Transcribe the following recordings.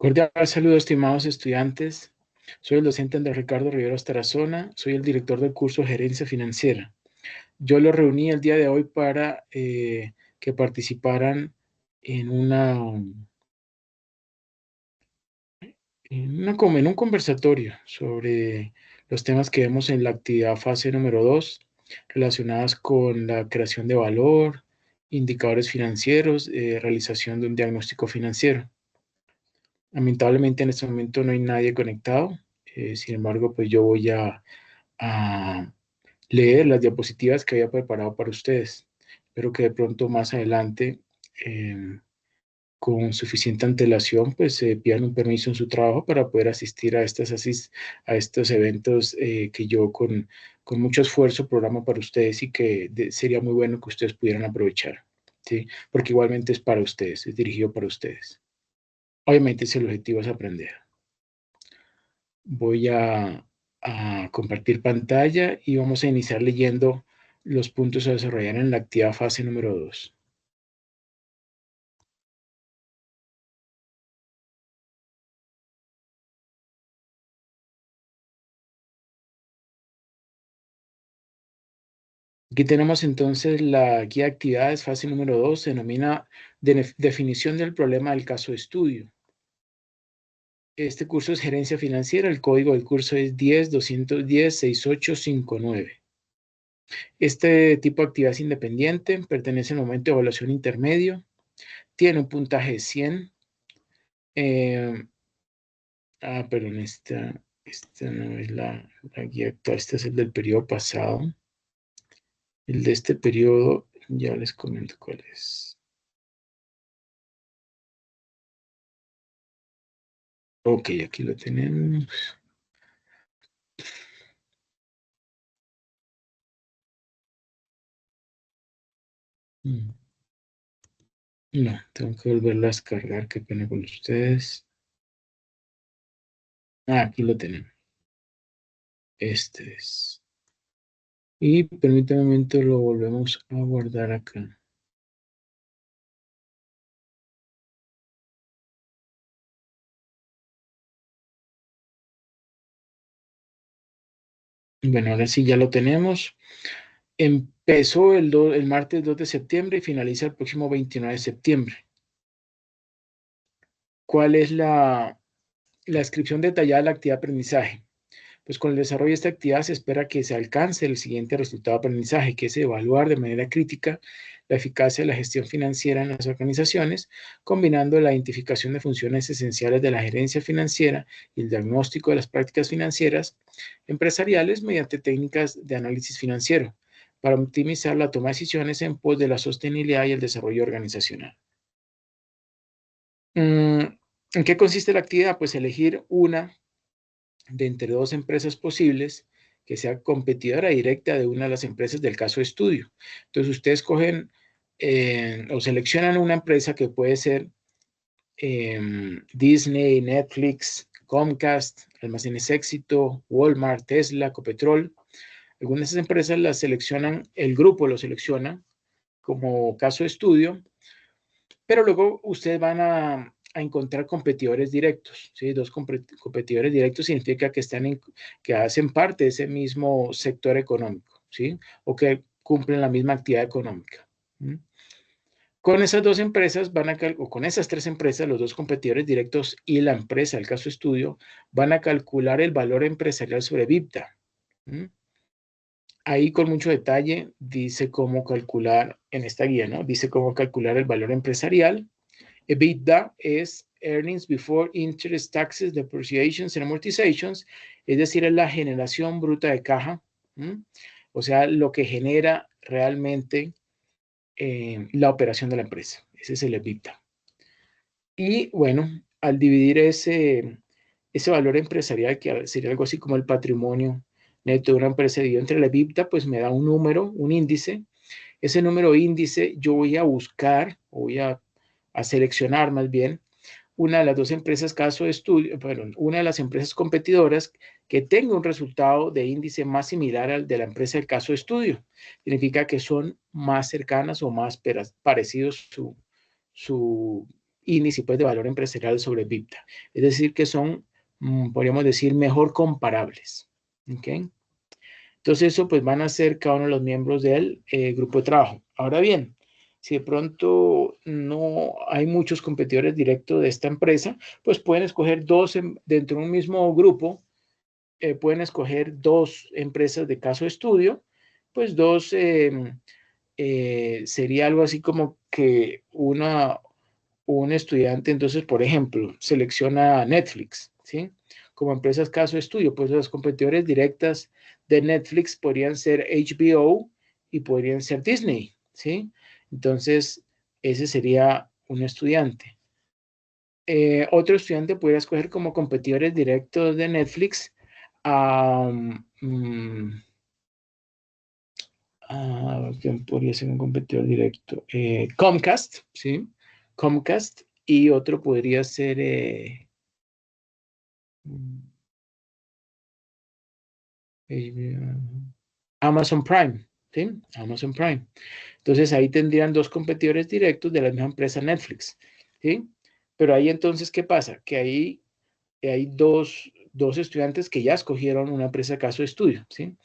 Cordial saludo, estimados estudiantes. Soy el docente Andrés Ricardo Riveros Tarazona, soy el director del curso Gerencia Financiera. Yo los reuní el día de hoy para que participaran en en un conversatorio sobre los temas que vemos en la actividad fase número 2, relacionadas con la creación de valor, indicadores financieros, realización de un diagnóstico financiero. Lamentablemente en este momento no hay nadie conectado. Sin embargo, pues yo voy a leer las diapositivas que había preparado para ustedes. Espero que de pronto más adelante, con suficiente antelación, pues se pidan un permiso en su trabajo para poder asistir a estos eventos que yo con mucho esfuerzo programo para ustedes y que sería muy bueno que ustedes pudieran aprovechar, ¿sí? Porque igualmente es para ustedes, es dirigido para ustedes. Obviamente, si el objetivo es aprender. Voy a compartir pantalla y vamos a iniciar leyendo los puntos a desarrollar en la actividad fase número 2. Aquí tenemos entonces la guía de actividades, fase número 2, se denomina definición del problema del caso de estudio. Este curso es gerencia financiera, el código del curso es 10-210-6859. Este tipo de actividad es independiente, pertenece al momento de evaluación intermedio, tiene un puntaje de 100. Pero en esta no es la guía actual, este es el del periodo pasado. El de este periodo, ya les comento cuál es. Ok, aquí lo tenemos. No, tengo que volverla a descargar, qué pena con ustedes. Aquí lo tenemos. Este es. Y permítame un momento, lo volvemos a guardar acá. Bueno, ahora sí ya lo tenemos. Empezó el martes 2 de septiembre y finaliza el próximo 29 de septiembre. ¿Cuál es la descripción detallada de la actividad de aprendizaje? Pues con el desarrollo de esta actividad se espera que se alcance el siguiente resultado de aprendizaje, que es evaluar de manera crítica la eficacia de la gestión financiera en las organizaciones, combinando la identificación de funciones esenciales de la gerencia financiera y el diagnóstico de las prácticas financieras empresariales mediante técnicas de análisis financiero, para optimizar la toma de decisiones en pos de la sostenibilidad y el desarrollo organizacional. ¿En qué consiste la actividad? Pues elegir una de entre dos empresas posibles que sea competidora directa de una de las empresas del caso de estudio. Entonces, ustedes cogen o seleccionan una empresa que puede ser Disney, Netflix, Comcast, Almacenes Éxito, Walmart, Tesla, Copetrol. Algunas de esas empresas las seleccionan, el grupo lo selecciona como caso de estudio, pero luego ustedes van a encontrar competidores directos, ¿sí? Dos competidores directos significa que, que hacen parte de ese mismo sector económico, ¿sí? O que cumplen la misma actividad económica. ¿Mm? Con esas dos empresas o con esas tres empresas, los dos competidores directos y la empresa, el caso estudio, van a calcular el valor empresarial sobre EBITDA. ¿Mm? Ahí con mucho detalle dice cómo calcular, en esta guía, ¿no? Dice cómo calcular el valor empresarial. EBITDA es Earnings Before Interest, Taxes, Depreciations and Amortizations, es decir, es la generación bruta de caja, o sea, lo que genera realmente la operación de la empresa. Ese es el EBITDA. Y bueno, al dividir ese valor empresarial, que sería algo así como el patrimonio neto de una empresa dividido entre la EBITDA, pues me da un número, un índice. Ese número índice yo voy a buscar, o voy a seleccionar más bien, una de las dos empresas caso de estudio, perdón, una de las empresas competidoras que tenga un resultado de índice más similar al de la empresa del caso de estudio. Significa que son más cercanas o más parecidos su índice pues, de valor empresarial sobre EBITDA. Es decir, que son, podríamos decir, mejor comparables. ¿Okay? Entonces, eso pues van a ser cada uno de los miembros del grupo de trabajo. Ahora bien, si de pronto no hay muchos competidores directos de esta empresa, pues pueden escoger dos dentro de un mismo grupo, pueden escoger dos empresas de caso de estudio, pues dos sería algo así como que un estudiante, entonces, por ejemplo, selecciona Netflix, ¿sí? Como empresas caso de estudio, pues las competidores directas de Netflix podrían ser HBO y podrían ser Disney, ¿sí? Entonces, ese sería un estudiante. Otro estudiante podría escoger como competidores directos de Netflix a... ¿quién podría ser un competidor directo? Comcast, ¿sí? Comcast, y otro podría ser Amazon Prime, ¿sí? Amazon Prime. Entonces ahí tendrían dos competidores directos de la misma empresa Netflix, ¿sí? Pero ahí entonces, ¿qué pasa? Que ahí hay dos estudiantes que ya escogieron una empresa caso de estudio, ¿sí?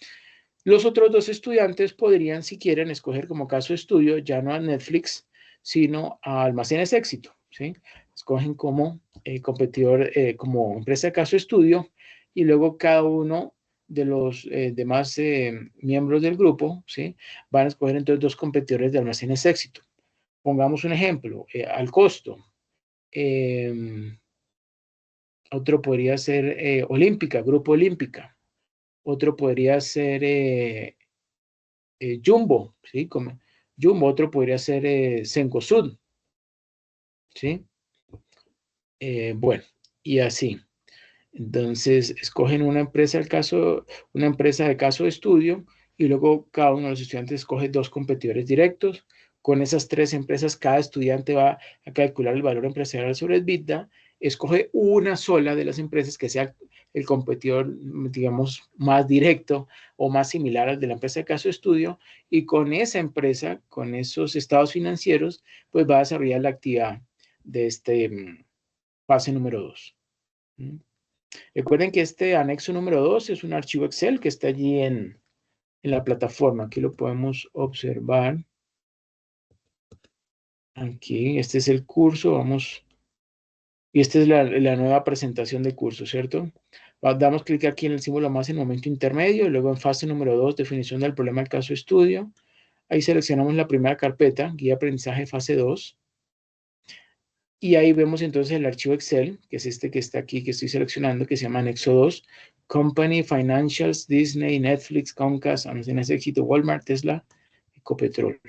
Los otros dos estudiantes podrían, si quieren, escoger como caso de estudio ya no a Netflix, sino a Almacenes Éxito, ¿sí? Escogen como competidor, como empresa de caso de estudio, y luego cada uno de los demás miembros del grupo, ¿sí? Van a escoger entonces dos competidores de Almacenes Éxito. Pongamos un ejemplo, al costo. Otro podría ser Olímpica, Grupo Olímpica. Otro podría ser Jumbo, ¿sí? Como Jumbo, otro podría ser Cencosud, ¿sí? Bueno, y así. Entonces, escogen una empresa, una empresa de caso de estudio, y luego cada uno de los estudiantes escoge dos competidores directos. Con esas tres empresas, cada estudiante va a calcular el valor empresarial sobre el EBITDA, escoge una sola de las empresas que sea el competidor, digamos, más directo o más similar al de la empresa de caso de estudio, y con esa empresa, con esos estados financieros, pues va a desarrollar la actividad de este fase número 2. Recuerden que este anexo número 2 es un archivo Excel que está allí en la plataforma. Aquí lo podemos observar. Aquí, este es el curso, vamos. Y esta es la nueva presentación del curso, ¿cierto? Damos clic aquí en el símbolo más en momento intermedio, y luego en fase número 2, definición del problema del caso de estudio. Ahí seleccionamos la primera carpeta, guía aprendizaje fase 2. Y ahí vemos entonces el archivo Excel, que es este que está aquí, que estoy seleccionando, que se llama anexo 2, Company, Financials, Disney, Netflix, Comcast, Almacenes Éxito, Walmart, Tesla, Ecopetrol.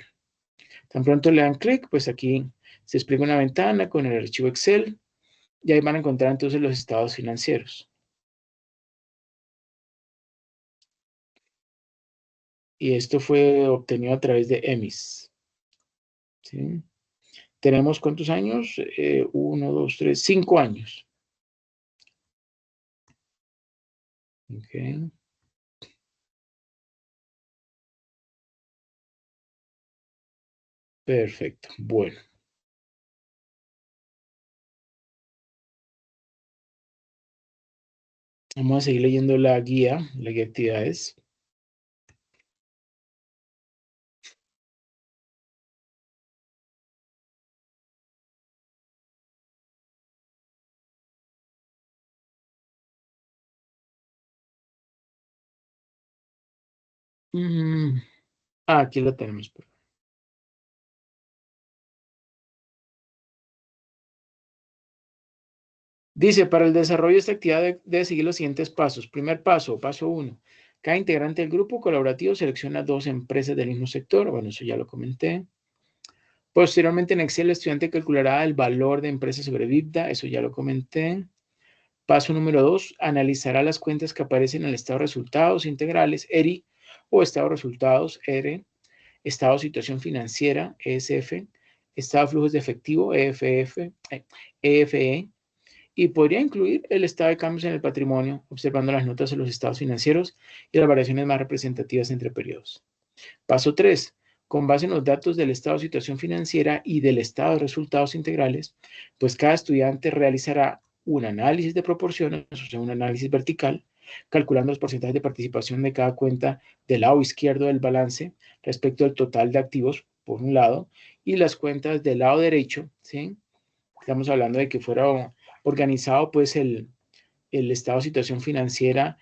Tan pronto le dan clic, pues aquí se explica una ventana con el archivo Excel, y ahí van a encontrar entonces los estados financieros. Y esto fue obtenido a través de EMIS. ¿Sí? ¿Tenemos cuántos años? 1, 2, 3, 5 años. Okay. Perfecto. Bueno. Vamos a seguir leyendo la guía de actividades. Aquí lo tenemos. Dice, para el desarrollo de esta actividad debe seguir los siguientes pasos. Primer paso, paso 1. Cada integrante del grupo colaborativo selecciona dos empresas del mismo sector. Bueno, eso ya lo comenté. Posteriormente en Excel el estudiante calculará el valor de empresa sobre EBITDA. Eso ya lo comenté. Paso número 2. Analizará las cuentas que aparecen en el estado de resultados integrales, ERI, o estado de resultados, ERE. Estado de situación financiera, ESF. Estado de flujos de efectivo, EFE. Y podría incluir el estado de cambios en el patrimonio, observando las notas de los estados financieros y las variaciones más representativas entre periodos. Paso 3. con base en los datos del estado de situación financiera y del estado de resultados integrales, pues cada estudiante realizará un análisis de proporciones, o sea, un análisis vertical, calculando los porcentajes de participación de cada cuenta del lado izquierdo del balance respecto al total de activos, por un lado, y las cuentas del lado derecho, ¿sí? Estamos hablando de que fuera organizado, pues, el estado de situación financiera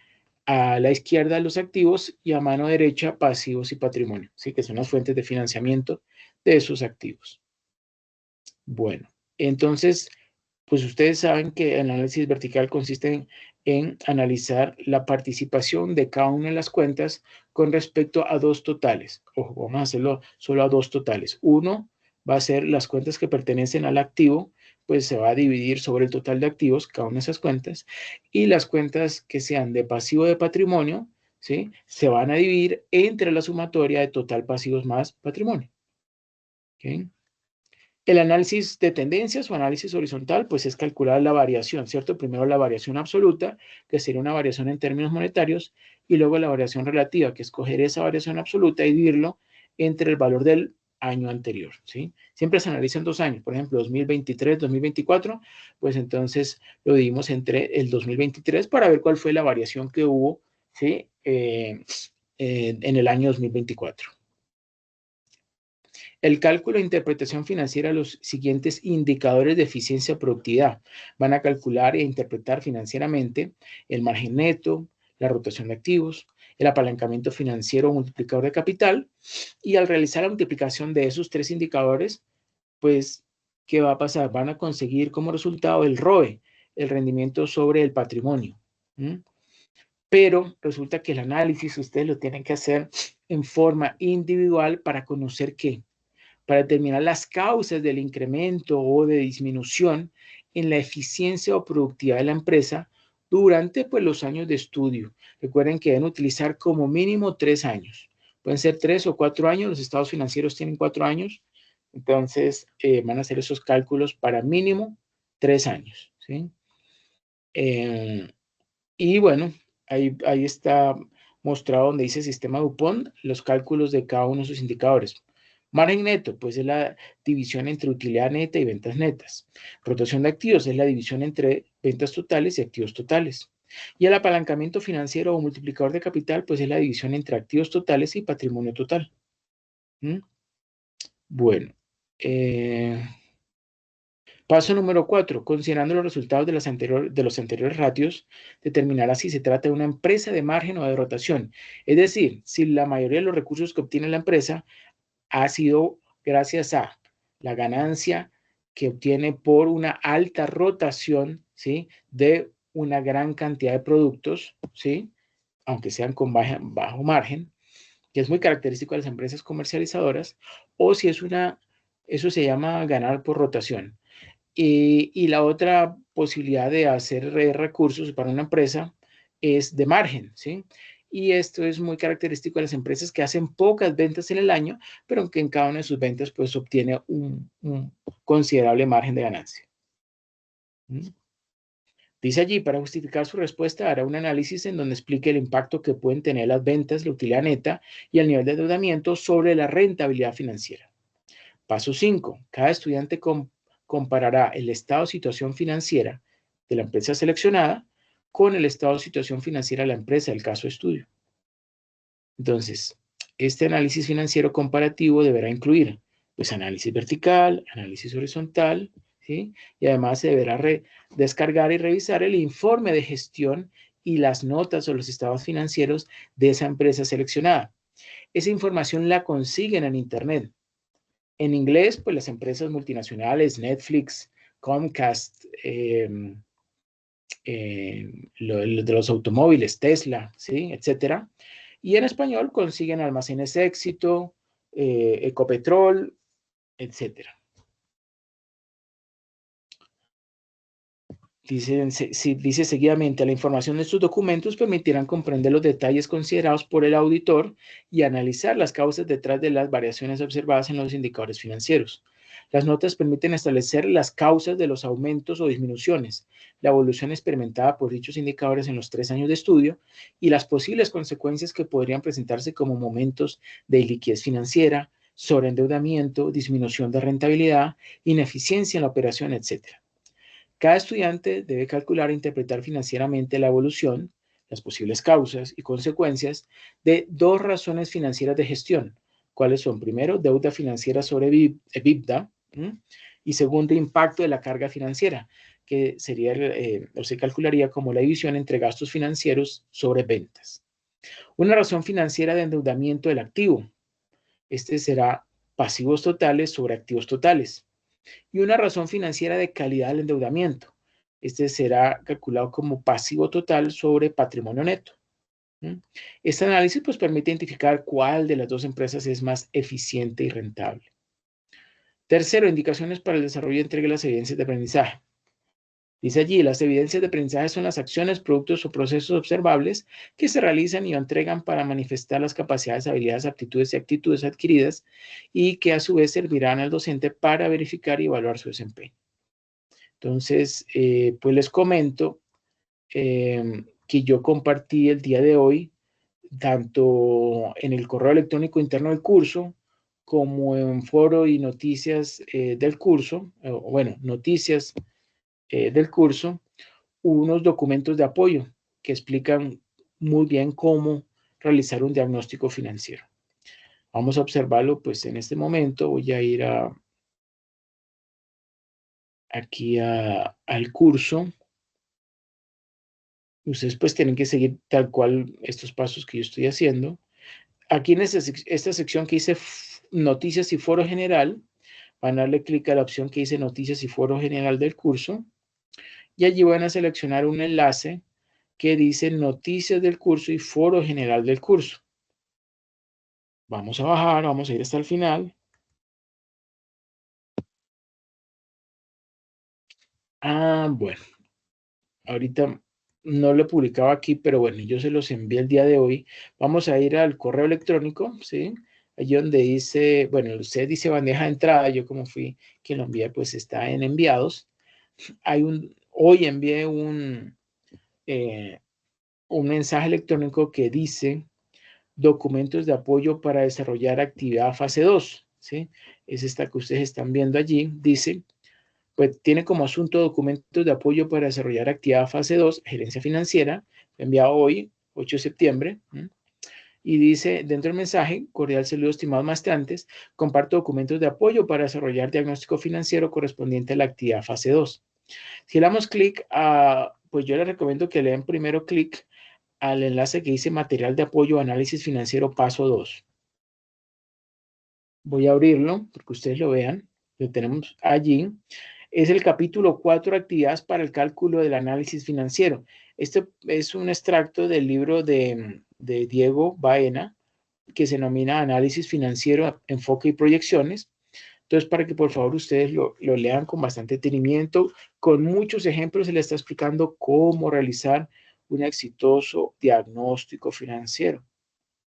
a la izquierda los activos y a mano derecha pasivos y patrimonio, ¿sí? Que son las fuentes de financiamiento de esos activos. Bueno, entonces, pues ustedes saben que el análisis vertical consiste en analizar la participación de cada una de las cuentas con respecto a dos totales. Ojo, vamos a hacerlo solo a dos totales. Uno va a ser las cuentas que pertenecen al activo, pues se va a dividir sobre el total de activos, cada una de esas cuentas, y las cuentas que sean de pasivo de patrimonio, ¿sí? Se van a dividir entre la sumatoria de total pasivos más patrimonio. ¿Okay? El análisis de tendencias o análisis horizontal, pues es calcular la variación, ¿cierto? Primero la variación absoluta, que sería una variación en términos monetarios, y luego la variación relativa, que es coger esa variación absoluta y dividirlo entre el valor del año anterior, ¿sí? Siempre se analizan 2 años, por ejemplo, 2023, 2024, pues entonces lo dividimos entre el 2023 para ver cuál fue la variación que hubo, ¿sí? En el año 2024. El cálculo e interpretación financiera, los siguientes indicadores de eficiencia o productividad. Van a calcular e interpretar financieramente el margen neto, la rotación de activos, el apalancamiento financiero o multiplicador de capital. Y al realizar la multiplicación de esos 3 indicadores, pues, ¿qué va a pasar? Van a conseguir como resultado el ROE, el rendimiento sobre el patrimonio. Pero resulta que el análisis ustedes lo tienen que hacer en forma individual para conocer qué, para determinar las causas del incremento o de disminución en la eficiencia o productividad de la empresa durante, pues, los años de estudio. Recuerden que deben utilizar como mínimo 3 años. Pueden ser 3 o 4 años, los estados financieros tienen 4 años, entonces van a hacer esos cálculos para mínimo 3 años, ¿sí? Y bueno, ahí está mostrado donde dice sistema DuPont, los cálculos de cada uno de sus indicadores. Margen neto, pues es la división entre utilidad neta y ventas netas. Rotación de activos es la división entre ventas totales y activos totales. Y el apalancamiento financiero o multiplicador de capital, pues es la división entre activos totales y patrimonio total. Bueno, paso número 4. Considerando los resultados de los anteriores ratios, determinará si se trata de una empresa de margen o de rotación. Es decir, si la mayoría de los recursos que obtiene la empresa ha sido gracias a la ganancia que obtiene por una alta rotación, ¿sí? De una gran cantidad de productos, ¿sí? Aunque sean con bajo margen, que es muy característico de las empresas comercializadoras, o si es eso se llama ganar por rotación. Y la otra posibilidad de hacer recursos para una empresa es de margen, ¿sí? Y esto es muy característico de las empresas que hacen pocas ventas en el año, pero que en cada una de sus ventas pues obtiene un considerable margen de ganancia. Dice allí, para justificar su respuesta, hará un análisis en donde explique el impacto que pueden tener las ventas, la utilidad neta y el nivel de endeudamiento sobre la rentabilidad financiera. Paso 5. Cada estudiante comparará el estado de situación financiera de la empresa seleccionada con el estado de situación financiera de la empresa del caso de estudio. Entonces, este análisis financiero comparativo deberá incluir, pues, análisis vertical, análisis horizontal, ¿sí? Y además se deberá descargar y revisar el informe de gestión y las notas o los estados financieros de esa empresa seleccionada. Esa información la consiguen en Internet. En inglés, pues las empresas multinacionales, Netflix, Comcast, de los automóviles, Tesla, ¿sí? Etcétera. Y en español consiguen Almacenes Éxito, Ecopetrol, etcétera. Dice seguidamente, la información de estos documentos permitirán comprender los detalles considerados por el auditor y analizar las causas detrás de las variaciones observadas en los indicadores financieros. Las notas permiten establecer las causas de los aumentos o disminuciones, la evolución experimentada por dichos indicadores en los 3 años de estudio y las posibles consecuencias que podrían presentarse como momentos de iliquidez financiera, sobreendeudamiento, disminución de rentabilidad, ineficiencia en la operación, etc. Cada estudiante debe calcular e interpretar financieramente la evolución, las posibles causas y consecuencias de dos razones financieras de gestión. ¿Cuáles son? Primero, deuda financiera sobre EBITDA, y segundo, impacto de la carga financiera, que sería, o se calcularía como la división entre gastos financieros sobre ventas. Una razón financiera de endeudamiento del activo. Este será pasivos totales sobre activos totales. Y una razón financiera de calidad del endeudamiento. Este será calculado como pasivo total sobre patrimonio neto. Este análisis pues, permite identificar cuál de las dos empresas es más eficiente y rentable. Tercero, indicaciones para el desarrollo y entrega de las evidencias de aprendizaje. Dice allí, las evidencias de aprendizaje son las acciones, productos o procesos observables que se realizan y entregan para manifestar las capacidades, habilidades, aptitudes y actitudes adquiridas y que a su vez servirán al docente para verificar y evaluar su desempeño. Entonces, pues les comento que yo compartí el día de hoy, tanto en el correo electrónico interno del curso, como en foro y noticias del curso, noticias del curso, unos documentos de apoyo que explican muy bien cómo realizar un diagnóstico financiero. Vamos a observarlo, pues en este momento voy a ir aquí al curso. Ustedes pues tienen que seguir tal cual estos pasos que yo estoy haciendo. Aquí en esta sección que dice Noticias y Foro General, van a darle clic a la opción que dice Noticias y Foro General del curso, y allí van a seleccionar un enlace que dice Noticias del curso y Foro General del curso. Vamos a bajar, vamos a ir hasta el final. Bueno, ahorita no lo publicaba aquí, pero bueno, yo se los envié el día de hoy. Vamos a ir al correo electrónico, ¿sí? Allí donde dice, bueno, usted dice bandeja de entrada, yo como fui quien lo envié, pues está en enviados. Hoy envié un mensaje electrónico que dice documentos de apoyo para desarrollar actividad fase 2, ¿sí? Es esta que ustedes están viendo allí, dice, pues tiene como asunto documentos de apoyo para desarrollar actividad fase 2, gerencia financiera, enviado hoy, 8 de septiembre, y dice dentro del mensaje, cordial saludo estimados maestrantes, comparto documentos de apoyo para desarrollar diagnóstico financiero correspondiente a la actividad fase 2. Si le damos clic pues yo les recomiendo que le den primero clic al enlace que dice material de apoyo análisis financiero paso 2. Voy a abrirlo porque ustedes lo vean, lo tenemos allí. Es el capítulo 4, actividades para el cálculo del análisis financiero. Este es un extracto del libro de Diego Baena, que se denomina Análisis Financiero, Enfoque y Proyecciones. Entonces, para que por favor ustedes lo lean con bastante detenimiento, con muchos ejemplos se les está explicando cómo realizar un exitoso diagnóstico financiero.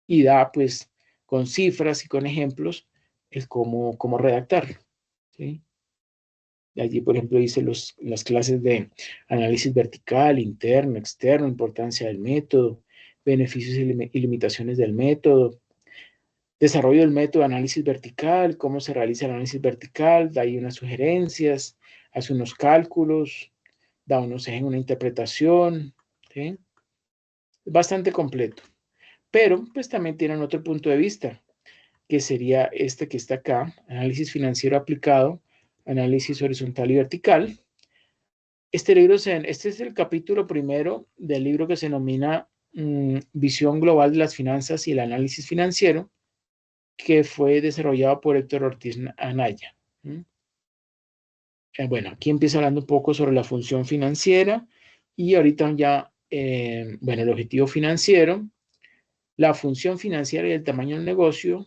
Y da, pues, con cifras y con ejemplos, el cómo redactarlo, ¿sí? De allí, por ejemplo, dice las clases de análisis vertical, interno, externo, importancia del método, beneficios y limitaciones del método, desarrollo del método de análisis vertical, cómo se realiza el análisis vertical, da ahí unas sugerencias, hace unos cálculos, da unos ejemplos, una interpretación, ¿sí? Es bastante completo. Pero, pues también tienen otro punto de vista, que sería este que está acá, análisis financiero aplicado, análisis horizontal y vertical. Este es el capítulo primero del libro que se denomina Visión Global de las Finanzas y el Análisis Financiero, que fue desarrollado por Héctor Ortiz Anaya. Bueno, aquí empieza hablando un poco sobre la función financiera y ahorita ya, bueno, el objetivo financiero, la función financiera y el tamaño del negocio,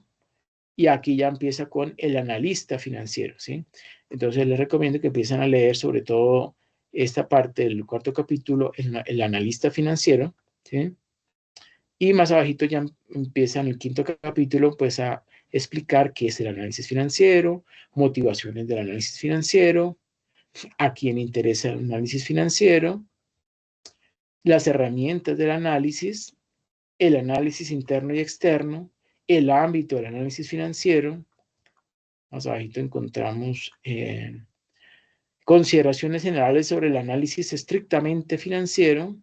y aquí ya empieza con el analista financiero, ¿sí? Entonces les recomiendo que empiecen a leer sobre todo esta parte del cuarto capítulo, el analista financiero, ¿sí? Y más abajito ya empieza en el quinto capítulo, pues a explicar qué es el análisis financiero, motivaciones del análisis financiero, a quién interesa el análisis financiero, las herramientas del análisis, el análisis interno y externo, el ámbito del análisis financiero, Más abajito encontramos consideraciones generales sobre el análisis estrictamente financiero,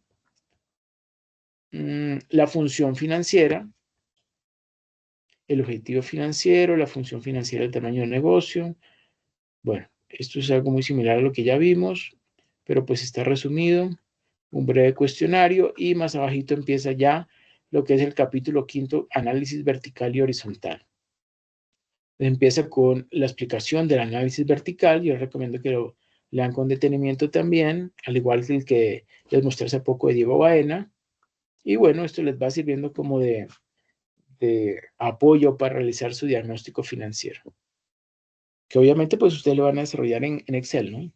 la función financiera, el objetivo financiero, la función financiera, el tamaño del negocio. Bueno, esto es algo muy similar a lo que ya vimos, pero pues está resumido, un breve cuestionario y más abajito empieza ya lo que es el capítulo 5, análisis vertical y horizontal. Empieza con la explicación del análisis vertical. Yo les recomiendo que lo lean con detenimiento también, al igual que el que les mostré hace poco de Diego Baena. Y bueno, esto les va sirviendo como de apoyo para realizar su diagnóstico financiero. Que obviamente pues ustedes lo van a desarrollar en Excel, ¿no?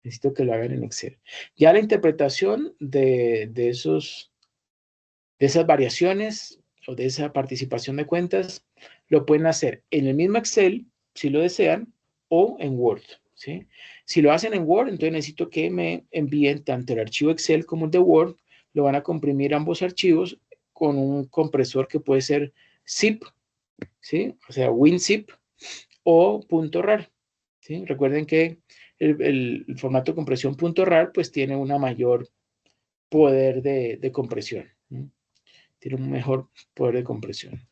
Necesito que lo hagan en Excel. Ya la interpretación de esas variaciones o de esa participación de cuentas lo pueden hacer en el mismo Excel, si lo desean, o en Word, ¿sí? Si lo hacen en Word, entonces necesito que me envíen tanto el archivo Excel como el de Word. Lo van a comprimir ambos archivos con un compresor que puede ser zip, ¿sí? O sea, WinZip o .rar, ¿sí? Recuerden que el formato de compresión .rar pues tiene una mayor poder de compresión, ¿sí? Tiene un mejor poder de compresión.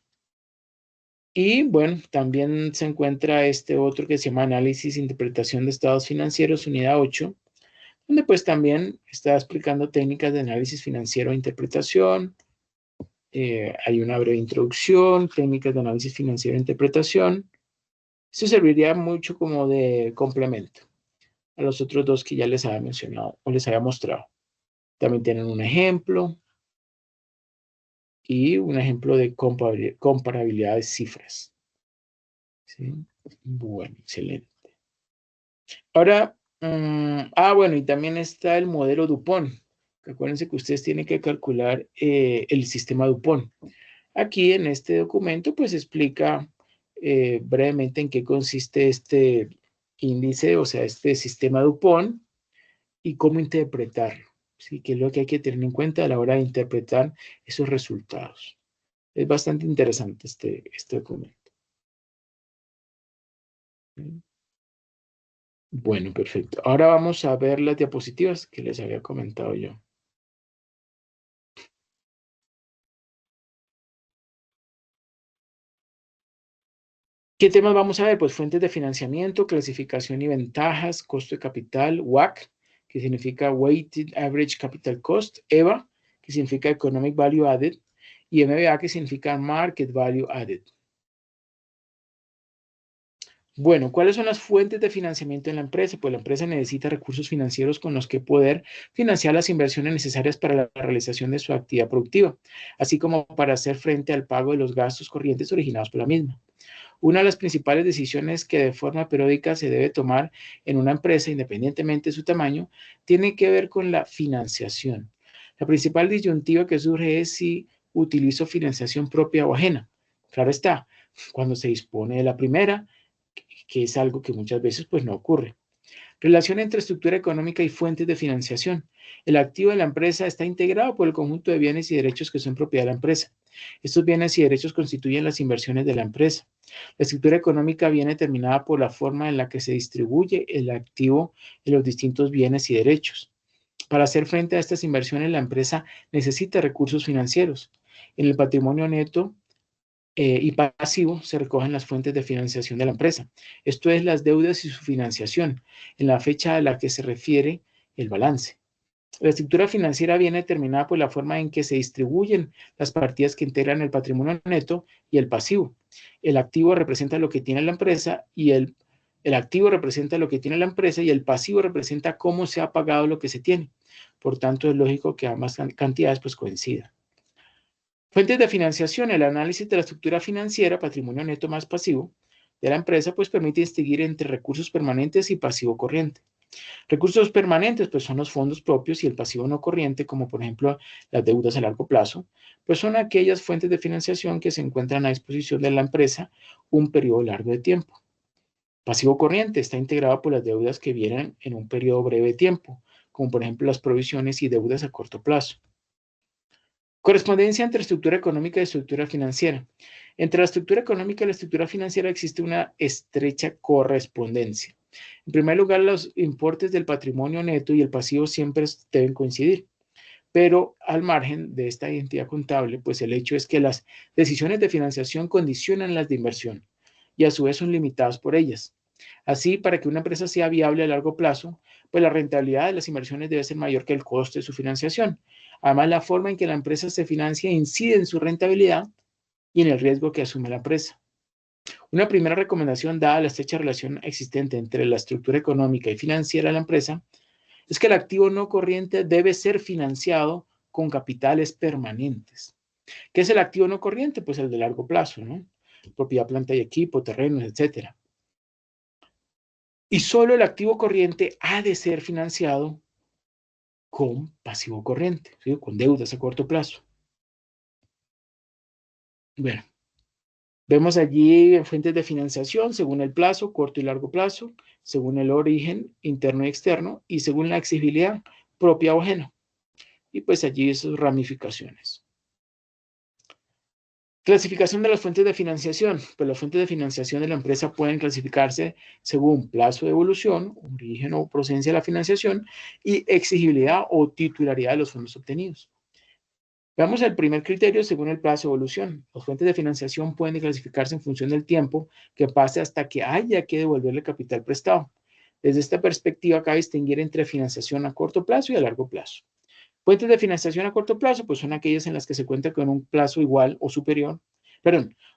Y bueno, también se encuentra este otro que se llama Análisis e Interpretación de Estados Financieros, unidad 8, donde pues también está explicando técnicas de análisis financiero e interpretación. Hay una breve introducción, técnicas de análisis financiero e interpretación. Esto serviría mucho como de complemento a los otros dos que ya les había mencionado o les había mostrado. También tienen un ejemplo y un ejemplo de comparabilidad de cifras. ¿Sí? Bueno, excelente. Ahora, bueno, y también está el modelo Dupont. Acuérdense que ustedes tienen que calcular el sistema Dupont. Aquí en este documento, pues explica brevemente en qué consiste este índice, o sea, este sistema Dupont y cómo interpretarlo. ¿Sí? Que es lo que hay que tener en cuenta a la hora de interpretar esos resultados. Es bastante interesante este documento. ¿Sí? Bueno, perfecto. Ahora vamos a ver las diapositivas que les había comentado yo. ¿Qué temas vamos a ver? Pues fuentes de financiamiento, clasificación y ventajas, costo de capital, WACC, que significa Weighted Average Capital Cost, EVA, que significa Economic Value Added, y MBA, que significa Market Value Added. Bueno, ¿cuáles son las fuentes de financiamiento en la empresa? Pues la empresa necesita recursos financieros con los que poder financiar las inversiones necesarias para la realización de su actividad productiva, así como para hacer frente al pago de los gastos corrientes originados por la misma. Una de las principales decisiones que de forma periódica se debe tomar en una empresa, independientemente de su tamaño, tiene que ver con la financiación. La principal disyuntiva que surge es si utilizo financiación propia o ajena. Claro está, cuando se dispone de la primera, que es algo que muchas veces pues no ocurre. Relación entre estructura económica y fuentes de financiación. El activo de la empresa está integrado por el conjunto de bienes y derechos que son propiedad de la empresa. Estos bienes y derechos constituyen las inversiones de la empresa. La estructura económica viene determinada por la forma en la que se distribuye el activo en los distintos bienes y derechos. Para hacer frente a estas inversiones, la empresa necesita recursos financieros. En el patrimonio neto y pasivo se recogen las fuentes de financiación de la empresa. Esto es las deudas y su financiación, en la fecha a la que se refiere el balance. La estructura financiera viene determinada por la forma en que se distribuyen las partidas que integran el patrimonio neto y el pasivo. El activo representa lo que tiene la empresa y el activo representa lo que tiene la empresa y el pasivo representa cómo se ha pagado lo que se tiene. Por tanto, es lógico que ambas cantidades pues coincidan. Fuentes de financiación. El análisis de la estructura financiera, patrimonio neto más pasivo, de la empresa, pues permite distinguir entre recursos permanentes y pasivo corriente. Recursos permanentes, pues son los fondos propios y el pasivo no corriente, como por ejemplo las deudas a largo plazo, pues son aquellas fuentes de financiación que se encuentran a disposición de la empresa un periodo largo de tiempo. Pasivo corriente está integrado por las deudas que vienen en un periodo breve de tiempo, como por ejemplo las provisiones y deudas a corto plazo. Correspondencia entre estructura económica y estructura financiera. Entre la estructura económica y la estructura financiera existe una estrecha correspondencia. En primer lugar, los importes del patrimonio neto y el pasivo siempre deben coincidir. Pero al margen de esta identidad contable, pues el hecho es que las decisiones de financiación condicionan las de inversión y a su vez son limitadas por ellas. Así, para que una empresa sea viable a largo plazo, pues la rentabilidad de las inversiones debe ser mayor que el costo de su financiación. Además, la forma en que la empresa se financia incide en su rentabilidad y en el riesgo que asume la empresa. Una primera recomendación, dada la estrecha relación existente entre la estructura económica y financiera de la empresa, es que el activo no corriente debe ser financiado con capitales permanentes. ¿Qué es el activo no corriente? Pues el de largo plazo, ¿no? Propiedad, planta y equipo, terrenos, etc. Y solo el activo corriente ha de ser financiado con pasivo corriente, ¿sí? Con deudas a corto plazo. Bueno, vemos allí fuentes de financiación según el plazo, corto y largo plazo, según el origen interno y externo y según la exigibilidad propia o ajena. Y pues allí esas ramificaciones. Clasificación de las fuentes de financiación. Pues las fuentes de financiación de la empresa pueden clasificarse según plazo de evolución, origen o procedencia de la financiación y exigibilidad o titularidad de los fondos obtenidos. Veamos el primer criterio según el plazo de evolución. Las fuentes de financiación pueden clasificarse en función del tiempo que pase hasta que haya que devolverle capital prestado. Desde esta perspectiva, cabe distinguir entre financiación a corto plazo y a largo plazo. Fuentes de financiación a corto plazo, pues son aquellas en las que se cuenta con un plazo igual o superior,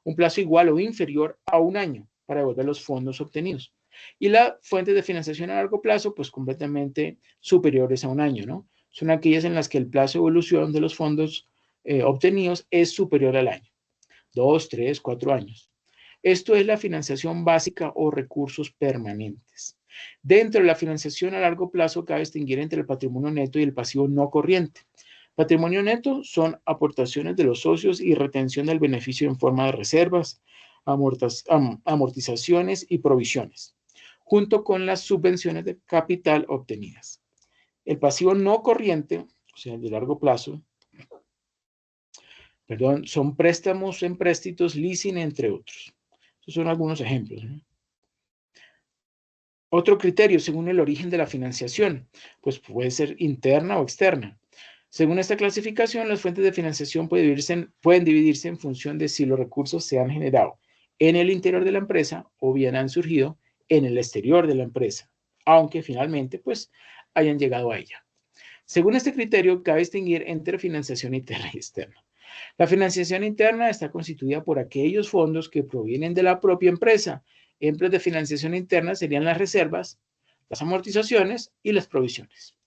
un plazo igual o inferior a un año para devolver los fondos obtenidos. Y las fuentes de financiación a largo plazo, pues completamente superiores a un año, ¿no? Son aquellas en las que el plazo de evolución de los fondos obtenidos es superior al año, 2, 3, 4 años. Esto es la financiación básica o recursos permanentes. Dentro de la financiación a largo plazo, cabe distinguir entre el patrimonio neto y el pasivo no corriente. Patrimonio neto son aportaciones de los socios y retención del beneficio en forma de reservas, amortizaciones y provisiones, junto con las subvenciones de capital obtenidas. El pasivo no corriente, o sea, el de largo plazo, son préstamos, empréstitos, leasing, entre otros. Estos son algunos ejemplos, ¿no? Otro criterio, según el origen de la financiación, pues puede ser interna o externa. Según esta clasificación, las fuentes de financiación pueden dividirse en función de si los recursos se han generado en el interior de la empresa o bien han surgido en el exterior de la empresa, aunque finalmente pues hayan llegado a ella. Según este criterio, cabe distinguir entre financiación interna y externa. La financiación interna está constituida por aquellos fondos que provienen de la propia empresa. Ejemplos de financiación interna serían las reservas, las amortizaciones y las provisiones.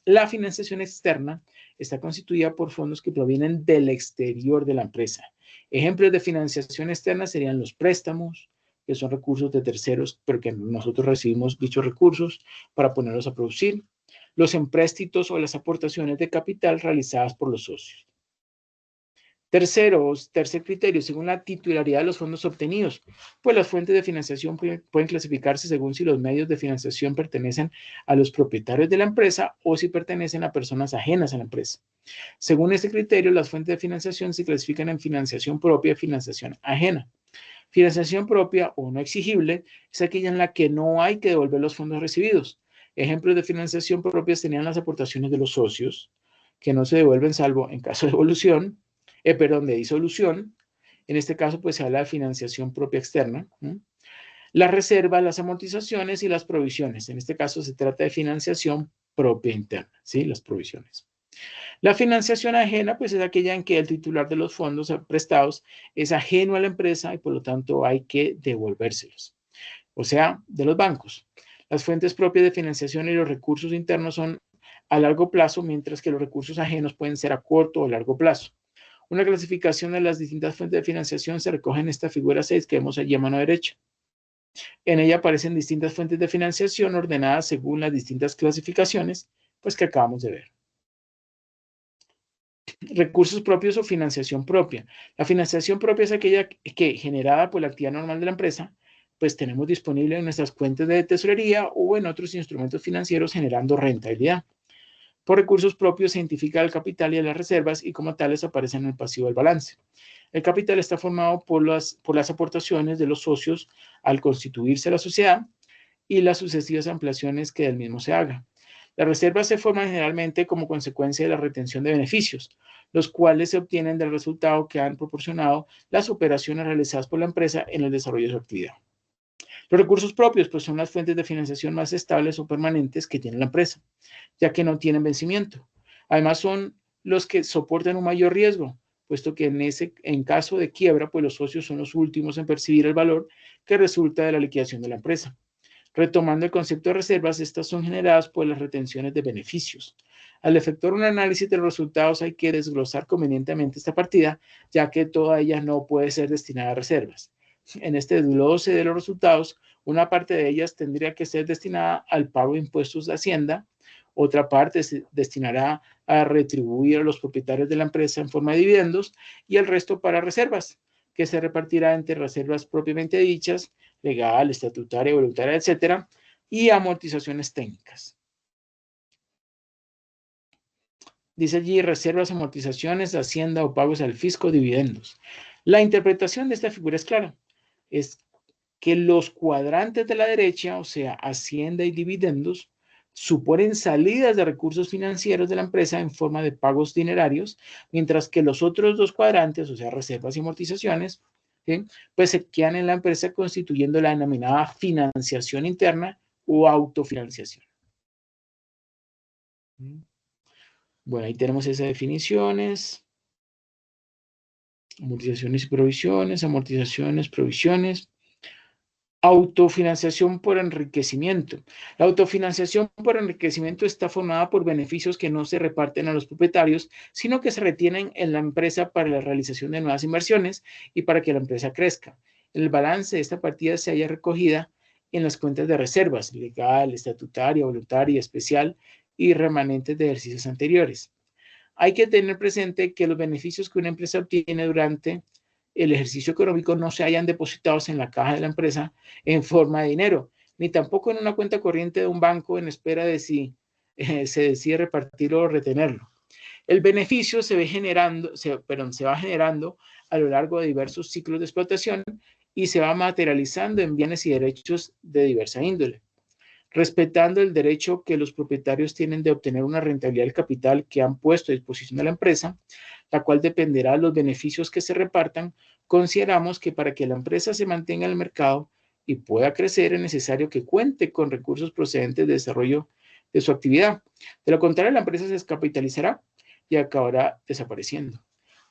La financiación externa está constituida por fondos que provienen del exterior de la empresa. Ejemplos de financiación externa serían los préstamos, que son recursos de terceros, pero que nosotros recibimos dichos recursos para ponerlos a producir, los empréstitos o las aportaciones de capital realizadas por los socios. Tercer criterio, según la titularidad de los fondos obtenidos, pues las fuentes de financiación pueden clasificarse según si los medios de financiación pertenecen a los propietarios de la empresa o si pertenecen a personas ajenas a la empresa. Según este criterio, las fuentes de financiación se clasifican en financiación propia y financiación ajena. Financiación propia o no exigible es aquella en la que no hay que devolver los fondos recibidos. Ejemplos de financiación propia serían las aportaciones de los socios, que no se devuelven salvo en caso de evolución, de disolución. En este caso, pues se habla de financiación propia externa. Las reservas, las amortizaciones y las provisiones. En este caso se trata de financiación propia interna, ¿sí? Las provisiones. La financiación ajena, pues es aquella en que el titular de los fondos prestados es ajeno a la empresa y por lo tanto hay que devolvérselos. O sea, de los bancos. Las fuentes propias de financiación y los recursos internos son a largo plazo, mientras que los recursos ajenos pueden ser a corto o largo plazo. Una clasificación de las distintas fuentes de financiación se recoge en esta figura 6 que vemos allí a mano derecha. En ella aparecen distintas fuentes de financiación ordenadas según las distintas clasificaciones, pues que acabamos de ver. Recursos propios o financiación propia. La financiación propia es aquella que, generada por la actividad normal de la empresa, pues tenemos disponible en nuestras cuentas de tesorería o en otros instrumentos financieros generando rentabilidad. Por recursos propios se identifica el capital y las reservas y como tales aparecen en el pasivo del balance. El capital está formado por las aportaciones de los socios al constituirse la sociedad y las sucesivas ampliaciones que del mismo se haga. Las reservas se forman generalmente como consecuencia de la retención de beneficios, los cuales se obtienen del resultado que han proporcionado las operaciones realizadas por la empresa en el desarrollo de su actividad. Los recursos propios pues, son las fuentes de financiación más estables o permanentes que tiene la empresa, ya que no tienen vencimiento. Además, son los que soportan un mayor riesgo, puesto que en caso de quiebra, pues los socios son los últimos en percibir el valor que resulta de la liquidación de la empresa. Retomando el concepto de reservas, estas son generadas por las retenciones de beneficios. Al efectuar un análisis de los resultados hay que desglosar convenientemente esta partida, ya que toda ella no puede ser destinada a reservas. En este desglose de los resultados, una parte de ellas tendría que ser destinada al pago de impuestos de Hacienda, otra parte se destinará a retribuir a los propietarios de la empresa en forma de dividendos y el resto para reservas, que se repartirá entre reservas propiamente dichas, legal, estatutaria, voluntaria, etcétera, y amortizaciones técnicas. Dice allí reservas, amortizaciones, hacienda o pagos al fisco, dividendos. La interpretación de esta figura es clara. Es que los cuadrantes de la derecha, o sea, hacienda y dividendos, suponen salidas de recursos financieros de la empresa en forma de pagos dinerarios, mientras que los otros dos cuadrantes, o sea, reservas y amortizaciones, ¿sí?, pues se quedan en la empresa constituyendo la denominada financiación interna o autofinanciación. Bueno, ahí tenemos esas definiciones. Amortizaciones y provisiones, amortizaciones, provisiones. Autofinanciación por enriquecimiento. La autofinanciación por enriquecimiento está formada por beneficios que no se reparten a los propietarios, sino que se retienen en la empresa para la realización de nuevas inversiones y para que la empresa crezca. El balance de esta partida se halla recogida en las cuentas de reservas, legal, estatutaria, voluntaria, especial y remanentes de ejercicios anteriores. Hay que tener presente que los beneficios que una empresa obtiene durante el ejercicio económico no se hayan depositados en la caja de la empresa en forma de dinero, ni tampoco en una cuenta corriente de un banco en espera de si se decide repartirlo o retenerlo. El beneficio se va generando a lo largo de diversos ciclos de explotación y se va materializando en bienes y derechos de diversa índole, respetando el derecho que los propietarios tienen de obtener una rentabilidad del capital que han puesto a disposición de la empresa, la cual dependerá de los beneficios que se repartan. Consideramos que para que la empresa se mantenga en el mercado y pueda crecer es necesario que cuente con recursos procedentes de desarrollo de su actividad. De lo contrario, la empresa se descapitalizará y acabará desapareciendo.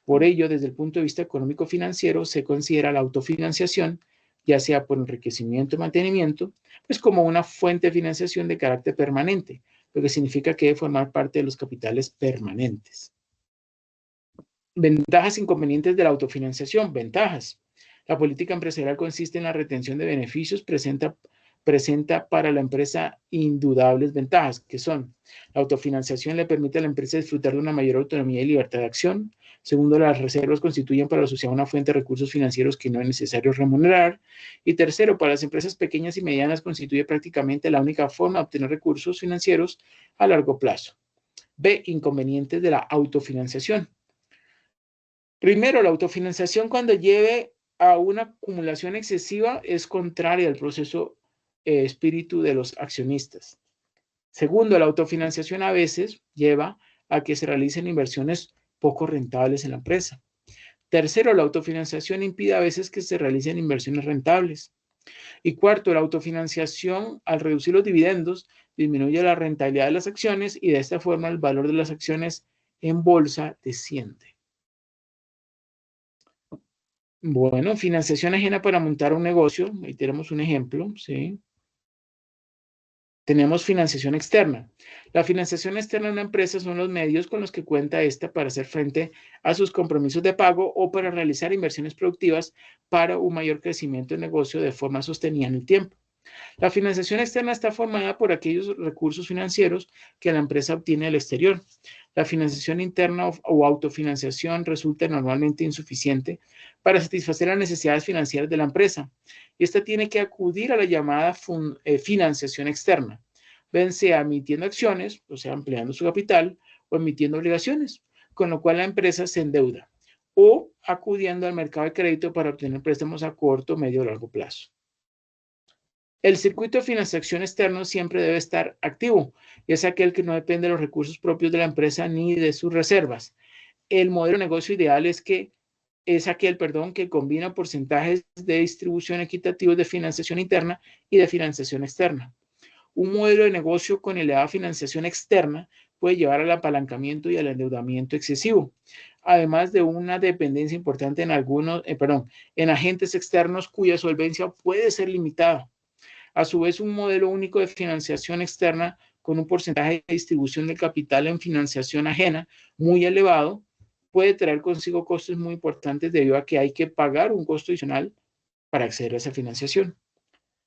Por ello, desde el punto de vista económico-financiero, se considera la autofinanciación, ya sea por enriquecimiento o mantenimiento, pues como una fuente de financiación de carácter permanente, lo que significa que debe formar parte de los capitales permanentes. Ventajas e inconvenientes de la autofinanciación. Ventajas. La política empresarial consiste en la retención de beneficios, presenta para la empresa indudables ventajas, que son: la autofinanciación le permite a la empresa disfrutar de una mayor autonomía y libertad de acción. Segundo, las reservas constituyen para la sociedad una fuente de recursos financieros que no es necesario remunerar. Y tercero, para las empresas pequeñas y medianas constituye prácticamente la única forma de obtener recursos financieros a largo plazo. B. Inconvenientes de la autofinanciación. Primero, la autofinanciación, cuando lleve a una acumulación excesiva, es contraria al proceso espíritu de los accionistas. Segundo, la autofinanciación a veces lleva a que se realicen inversiones poco rentables en la empresa. Tercero, la autofinanciación impide a veces que se realicen inversiones rentables. Y cuarto, la autofinanciación, al reducir los dividendos, disminuye la rentabilidad de las acciones y de esta forma el valor de las acciones en bolsa desciende. Bueno, financiación ajena para montar un negocio. Ahí tenemos un ejemplo, ¿sí? Tenemos financiación externa. La financiación externa de una empresa son los medios con los que cuenta esta para hacer frente a sus compromisos de pago o para realizar inversiones productivas para un mayor crecimiento del negocio de forma sostenida en el tiempo. La financiación externa está formada por aquellos recursos financieros que la empresa obtiene del exterior. La financiación interna o autofinanciación resulta normalmente insuficiente para satisfacer las necesidades financieras de la empresa. Y esta tiene que acudir a la llamada financiación externa. bien sea emitiendo acciones, o sea, ampliando su capital, o emitiendo obligaciones, con lo cual la empresa se endeuda, o acudiendo al mercado de crédito para obtener préstamos a corto, medio o largo plazo. El circuito de financiación externo siempre debe estar activo, y es aquel que no depende de los recursos propios de la empresa ni de sus reservas. El modelo de negocio ideal es aquel, que combina porcentajes de distribución equitativos de financiación interna y de financiación externa. Un modelo de negocio con elevada financiación externa puede llevar al apalancamiento y al endeudamiento excesivo, además de una dependencia importante en agentes externos cuya solvencia puede ser limitada. A su vez, un modelo único de financiación externa con un porcentaje de distribución del capital en financiación ajena muy elevado puede traer consigo costos muy importantes debido a que hay que pagar un costo adicional para acceder a esa financiación.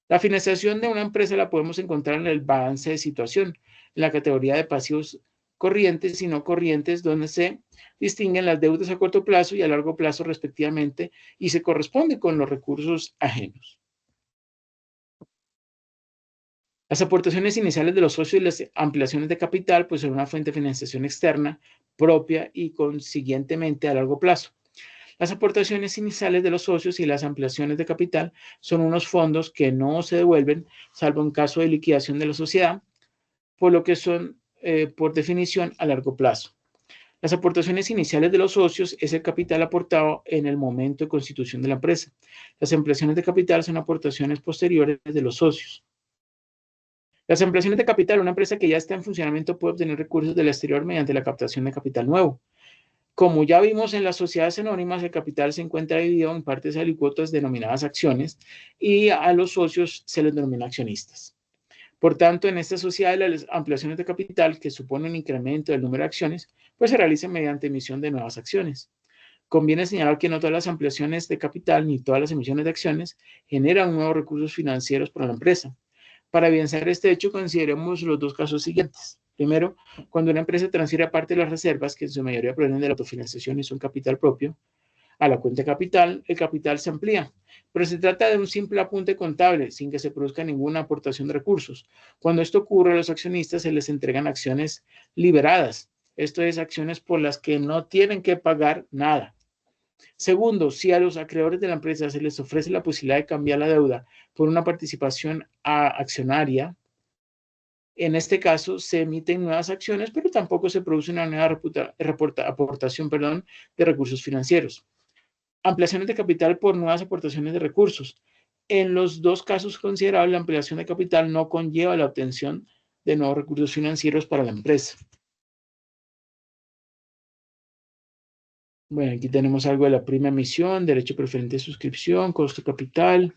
La financiación de una empresa la podemos encontrar en el balance de situación, en la categoría de pasivos corrientes y no corrientes, donde se distinguen las deudas a corto plazo y a largo plazo respectivamente y se corresponde con los recursos ajenos. Las aportaciones iniciales de los socios y las ampliaciones de capital pues son una fuente de financiación externa propia y consiguientemente a largo plazo. Las aportaciones iniciales de los socios y las ampliaciones de capital son unos fondos que no se devuelven, salvo en caso de liquidación de la sociedad, por lo que son, por definición, a largo plazo. Las aportaciones iniciales de los socios es el capital aportado en el momento de constitución de la empresa. Las ampliaciones de capital son aportaciones posteriores de los socios. Las ampliaciones de capital, una empresa que ya está en funcionamiento puede obtener recursos del exterior mediante la captación de capital nuevo. Como ya vimos en las sociedades anónimas, el capital se encuentra dividido en partes alícuotas denominadas acciones y a los socios se les denomina accionistas. Por tanto, en esta sociedad, las ampliaciones de capital, que suponen un incremento del número de acciones, pues se realizan mediante emisión de nuevas acciones. Conviene señalar que no todas las ampliaciones de capital ni todas las emisiones de acciones generan nuevos recursos financieros para la empresa. Para evidenciar este hecho, consideremos los dos casos siguientes. Primero, cuando una empresa transfiere parte de las reservas, que en su mayoría provienen de la autofinanciación y son capital propio, a la cuenta de capital, el capital se amplía. Pero se trata de un simple apunte contable, sin que se produzca ninguna aportación de recursos. Cuando esto ocurre, a los accionistas se les entregan acciones liberadas. Esto es, acciones por las que no tienen que pagar nada. Segundo, si a los acreedores de la empresa se les ofrece la posibilidad de cambiar la deuda por una participación accionaria, en este caso se emiten nuevas acciones, pero tampoco se produce una nueva aportación de recursos financieros. Ampliaciones de capital por nuevas aportaciones de recursos. En los dos casos considerados, la ampliación de capital no conlleva la obtención de nuevos recursos financieros para la empresa. Bueno, aquí tenemos algo de la prima emisión, derecho preferente de suscripción, costo capital,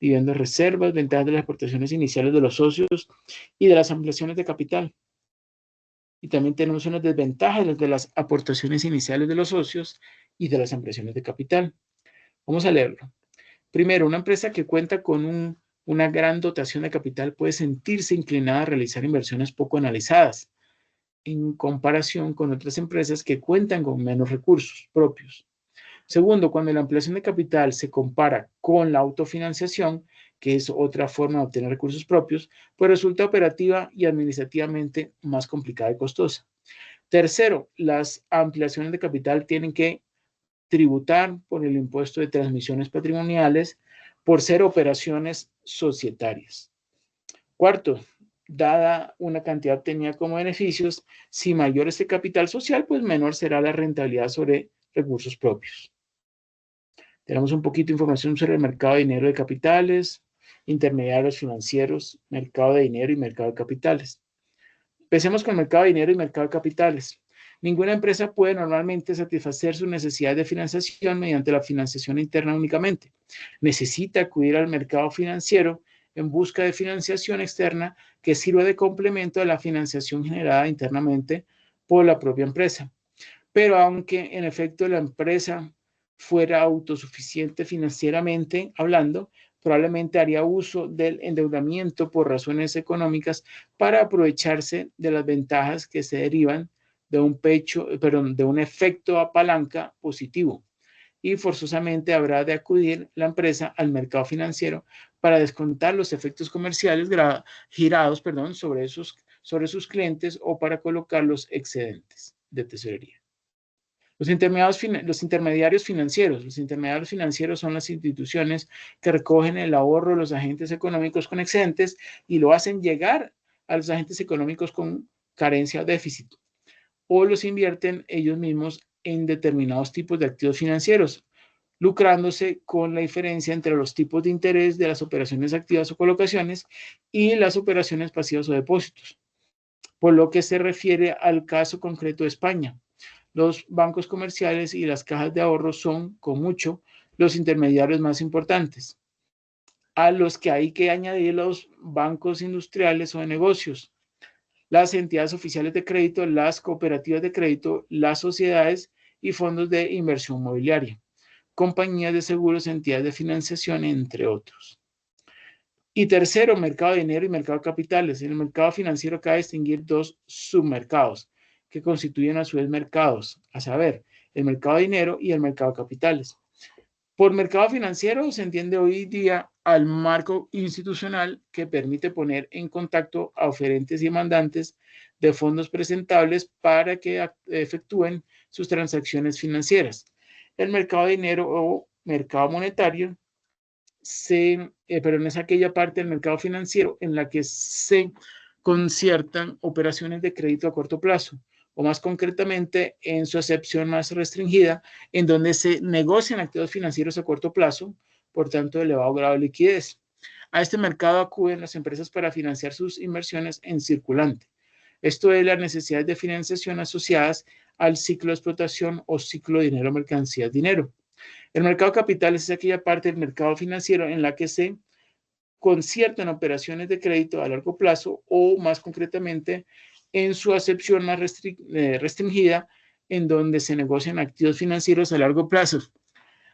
dividendo de reservas, ventajas de las aportaciones iniciales de los socios y de las ampliaciones de capital. Y también tenemos unas desventajas de las aportaciones iniciales de los socios y de las ampliaciones de capital. Vamos a leerlo. Primero, una empresa que cuenta con una gran dotación de capital puede sentirse inclinada a realizar inversiones poco analizadas en comparación con otras empresas que cuentan con menos recursos propios. Segundo, cuando la ampliación de capital se compara con la autofinanciación, que es otra forma de obtener recursos propios, pues resulta operativa y administrativamente más complicada y costosa. Tercero, las ampliaciones de capital tienen que tributar por el impuesto de transmisiones patrimoniales por ser operaciones societarias. Cuarto, dada una cantidad obtenida como beneficios, si mayor es el capital social, pues menor será la rentabilidad sobre recursos propios. Tenemos un poquito de información sobre el mercado de dinero de capitales, intermediarios financieros, mercado de dinero y mercado de capitales. Empecemos con el mercado de dinero y mercado de capitales. Ninguna empresa puede normalmente satisfacer sus necesidades de financiación mediante la financiación interna únicamente. Necesita acudir al mercado financiero en busca de financiación externa que sirva de complemento a la financiación generada internamente por la propia empresa. Pero aunque en efecto la empresa fuera autosuficiente financieramente hablando, probablemente haría uso del endeudamiento por razones económicas para aprovecharse de las ventajas que se derivan de un efecto palanca positivo. Y forzosamente habrá de acudir la empresa al mercado financiero para descontar los efectos comerciales girados sobre sus clientes o para colocar los excedentes de tesorería. Los intermediarios financieros. Los intermediarios financieros son las instituciones que recogen el ahorro de los agentes económicos con excedentes y lo hacen llegar a los agentes económicos con carencia o déficit, o los invierten ellos mismos en determinados tipos de activos financieros, lucrándose con la diferencia entre los tipos de interés de las operaciones activas o colocaciones y las operaciones pasivas o depósitos. Por lo que se refiere al caso concreto de España, los bancos comerciales y las cajas de ahorro son, con mucho, los intermediarios más importantes, a los que hay que añadir los bancos industriales o de negocios, las entidades oficiales de crédito, las cooperativas de crédito, las sociedades y fondos de inversión mobiliaria, compañías de seguros, entidades de financiación, entre otros. Y tercero, mercado de dinero y mercado de capitales. En el mercado financiero cabe distinguir dos submercados que constituyen a su vez mercados, a saber, el mercado de dinero y el mercado de capitales. Por mercado financiero se entiende hoy día al marco institucional que permite poner en contacto a oferentes y demandantes de fondos presentables para que efectúen sus transacciones financieras. El mercado de dinero o mercado monetario pero no es aquella parte del mercado financiero en la que se conciertan operaciones de crédito a corto plazo, o más concretamente en su acepción más restringida, en donde se negocian activos financieros a corto plazo, por tanto de elevado grado de liquidez. A este mercado acuden las empresas para financiar sus inversiones en circulante. Esto es las necesidades de financiación asociadas al ciclo de explotación o ciclo de dinero, mercancías, dinero. El mercado de capitales es aquella parte del mercado financiero en la que se conciertan operaciones de crédito a largo plazo o, más concretamente, en su acepción más restringida, en donde se negocian activos financieros a largo plazo.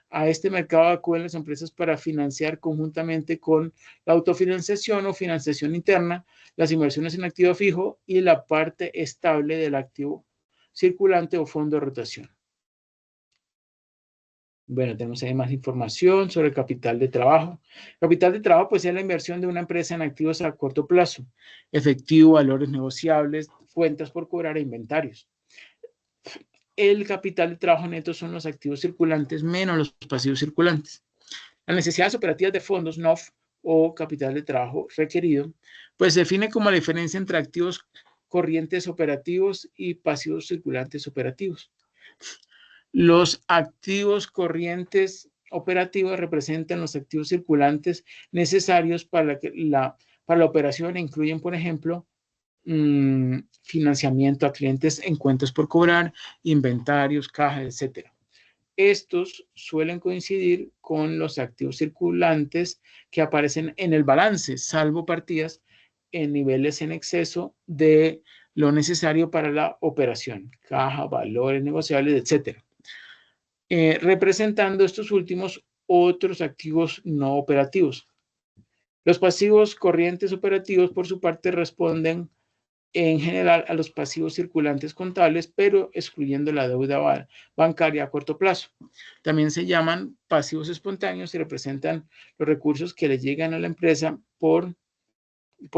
A este mercado acuden las empresas para financiar conjuntamente con la autofinanciación o financiación interna, las inversiones en activo fijo y la parte estable del activo circulante o fondo de rotación. Bueno, tenemos ahí más información sobre el capital de trabajo. Capital de trabajo, pues, es la inversión de una empresa en activos a corto plazo, efectivo, valores negociables, cuentas por cobrar e inventarios. El capital de trabajo neto son los activos circulantes menos los pasivos circulantes. Las necesidades operativas de fondos, NOF, o capital de trabajo requerido, pues se define como la diferencia entre activos corrientes operativos y pasivos circulantes operativos. Los activos corrientes operativos representan los activos circulantes necesarios para la operación e incluyen, por ejemplo, financiamiento a clientes en cuentas por cobrar, inventarios, cajas, etc. Estos suelen coincidir con los activos circulantes que aparecen en el balance, salvo partidas en niveles en exceso de lo necesario para la operación, caja, valores negociables, etc. Representando estos últimos otros activos no operativos. Los pasivos corrientes operativos, por su parte, responden en general a los pasivos circulantes contables, pero excluyendo la deuda bancaria a corto plazo. También se llaman pasivos espontáneos y representan los recursos que le llegan a la empresa por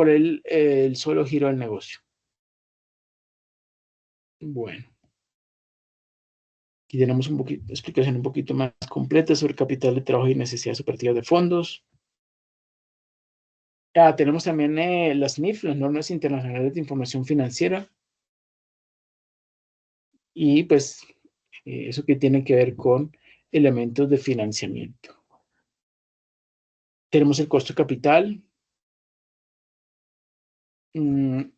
el solo giro del negocio. Bueno. Aquí tenemos explicación un poquito más completa sobre capital de trabajo y necesidades operativas de fondos. Tenemos también las NIF, las normas internacionales de información financiera. Y pues eso que tiene que ver con elementos de financiamiento. Tenemos el costo de capital. Ya un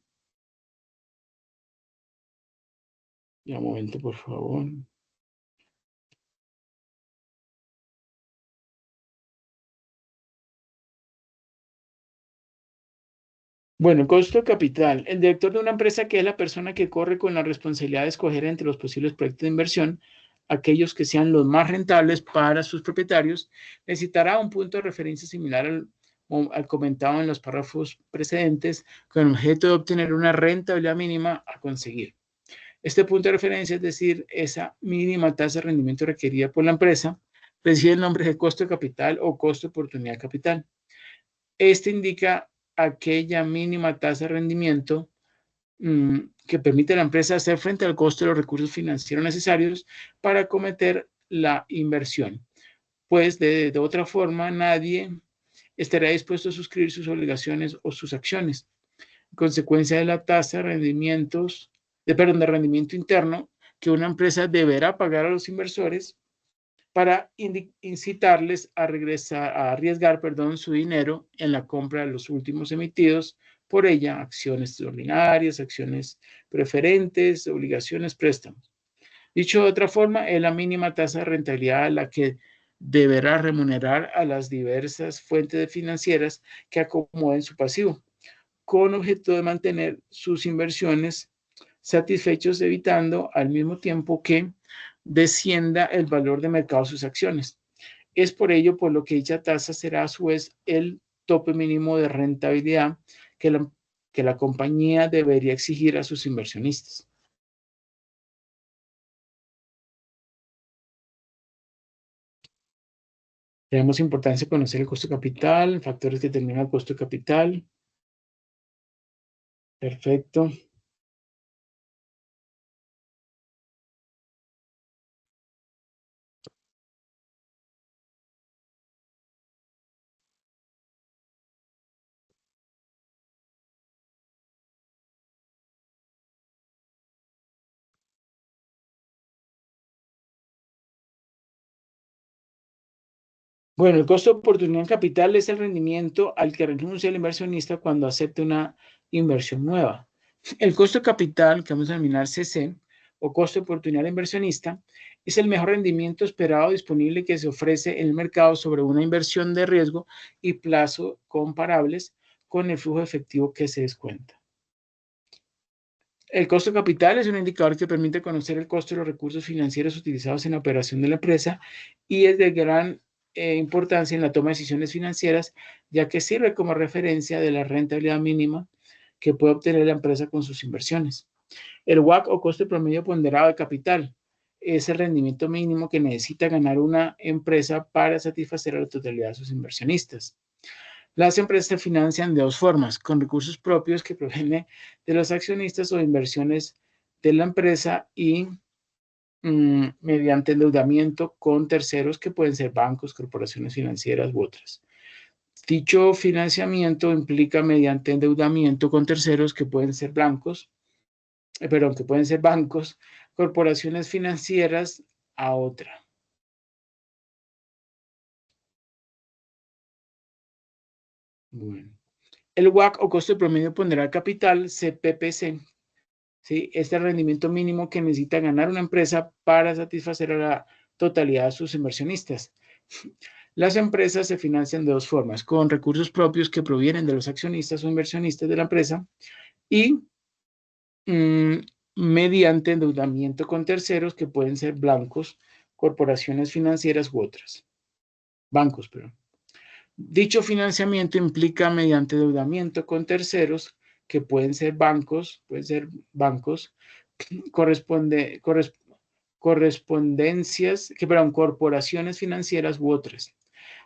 momento, por favor. Bueno, el costo de capital. El director de una empresa, que es la persona que corre con la responsabilidad de escoger entre los posibles proyectos de inversión aquellos que sean los más rentables para sus propietarios, necesitará un punto de referencia similar al comentado en los párrafos precedentes, con el objeto de obtener una rentabilidad mínima a conseguir. Este punto de referencia, es decir, esa mínima tasa de rendimiento requerida por la empresa, recibe el nombre de costo de capital o costo de oportunidad de capital. Este indica aquella mínima tasa de rendimiento que permite a la empresa hacer frente al costo de los recursos financieros necesarios para acometer la inversión. Pues de otra forma nadie estará dispuesto a suscribir sus obligaciones o sus acciones. En consecuencia de la tasa de de rendimiento interno que una empresa deberá pagar a los inversores para incitarles a arriesgar, su dinero en la compra de los últimos emitidos por ella, acciones ordinarias, acciones preferentes, obligaciones, préstamos. Dicho de otra forma, es la mínima tasa de rentabilidad a la que deberá remunerar a las diversas fuentes financieras que acomoden su pasivo, con objeto de mantener sus inversiones satisfechos, evitando al mismo tiempo que descienda el valor de mercado de sus acciones. Es por ello por lo que dicha tasa será a su vez el tope mínimo de rentabilidad que la compañía debería exigir a sus inversionistas. Tenemos importancia conocer el costo de capital, factores que determinan el costo de capital. Perfecto. Bueno, el costo de oportunidad en capital es el rendimiento al que renuncia el inversionista cuando acepta una inversión nueva. El costo de capital, que vamos a denominar CC, o costo de oportunidad al inversionista, es el mejor rendimiento esperado disponible que se ofrece en el mercado sobre una inversión de riesgo y plazo comparables con el flujo efectivo que se descuenta. El costo de capital es un indicador que permite conocer el costo de los recursos financieros utilizados en la operación de la empresa y es de gran importancia en la toma de decisiones financieras, ya que sirve como referencia de la rentabilidad mínima que puede obtener la empresa con sus inversiones. El WACC o costo promedio ponderado de capital es el rendimiento mínimo que necesita ganar una empresa para satisfacer a la totalidad de sus inversionistas. Las empresas se financian de dos formas, con recursos propios que provienen de los accionistas o inversiones de la empresa y mediante endeudamiento con terceros que pueden ser bancos, corporaciones financieras u otras. Dicho financiamiento implica mediante endeudamiento con terceros que pueden ser que pueden ser bancos, corporaciones financieras a otra. Bueno. El WACC o costo de promedio ponderado capital, CPPC, ¿sí? Es el rendimiento mínimo que necesita ganar una empresa para satisfacer a la totalidad de sus inversionistas. Las empresas se financian de dos formas, con recursos propios que provienen de los accionistas o inversionistas de la empresa y mediante endeudamiento con terceros que pueden ser bancos, corporaciones financieras u otras. Bancos, perdón. Dicho financiamiento implica mediante endeudamiento con terceros que pueden ser bancos, corporaciones financieras u otras.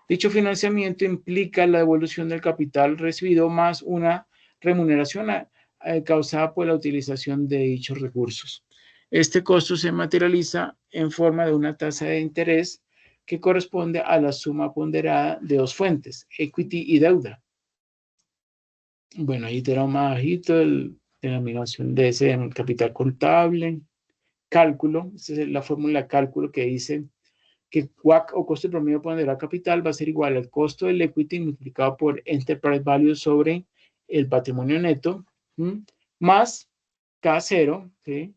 Dicho financiamiento implica la devolución del capital recibido más una remuneración causada por la utilización de dichos recursos. Este costo se materializa en forma de una tasa de interés que corresponde a la suma ponderada de dos fuentes, equity y deuda. Bueno, ahí tenemos más bajito la denominación de ese capital contable, cálculo, esa es la fórmula de cálculo que dice que WACC o costo promedio ponderado capital va a ser igual al costo del equity multiplicado por enterprise value sobre el patrimonio neto, más K0, ¿sí?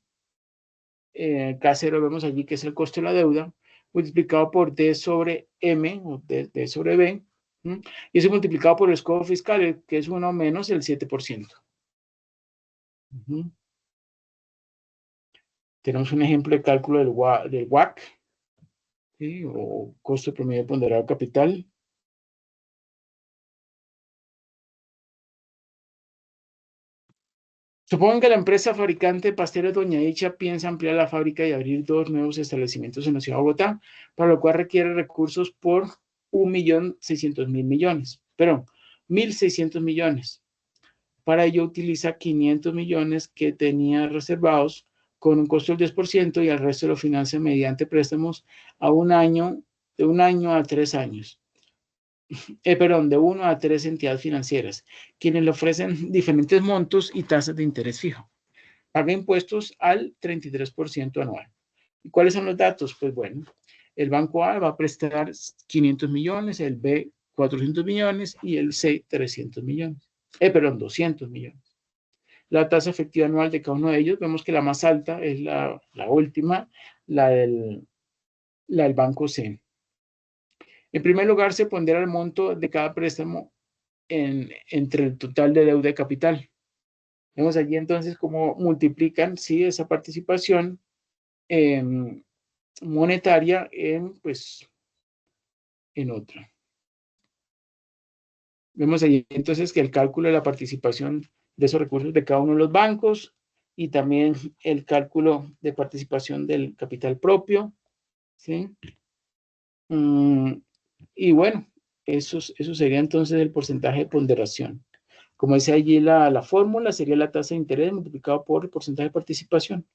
K0 vemos allí que es el costo de la deuda, multiplicado por D sobre M, o D sobre B, y eso multiplicado por el escopo fiscal, que es 1 menos el 7%. Tenemos un ejemplo de cálculo del WACC, ¿sí? O costo promedio ponderado capital. Supongan que la empresa fabricante de pasteles Doña Dicha piensa ampliar la fábrica y abrir 2 nuevos establecimientos en la ciudad de Bogotá, para lo cual requiere recursos por 1.600.000 millones. Perdón, 1.600 millones. Para ello utiliza 500 millones que tenía reservados con un costo del 10% y el resto lo financia mediante préstamos a un año, de 1 año a 3 años. Perdón, de 1 a 3 entidades financieras, quienes le ofrecen diferentes montos y tasas de interés fijo. Paga impuestos al 33% anual. ¿Y cuáles son los datos? Pues bueno, el banco A va a prestar 500 millones, el B 400 millones y el C 300 millones. Perdón, 200 millones. La tasa efectiva anual de cada uno de ellos, vemos que la más alta es la última, la del banco C. En primer lugar, se pondera el monto de cada préstamo entre el total de deuda y capital. Vemos allí entonces cómo multiplican, sí, esa participación monetaria pues, en otra. Vemos allí entonces que el cálculo de la participación de esos recursos de cada uno de los bancos y también el cálculo de participación del capital propio, ¿sí? Y bueno, eso sería entonces el porcentaje de ponderación. Como dice allí la fórmula, sería la tasa de interés multiplicado por el porcentaje de participación.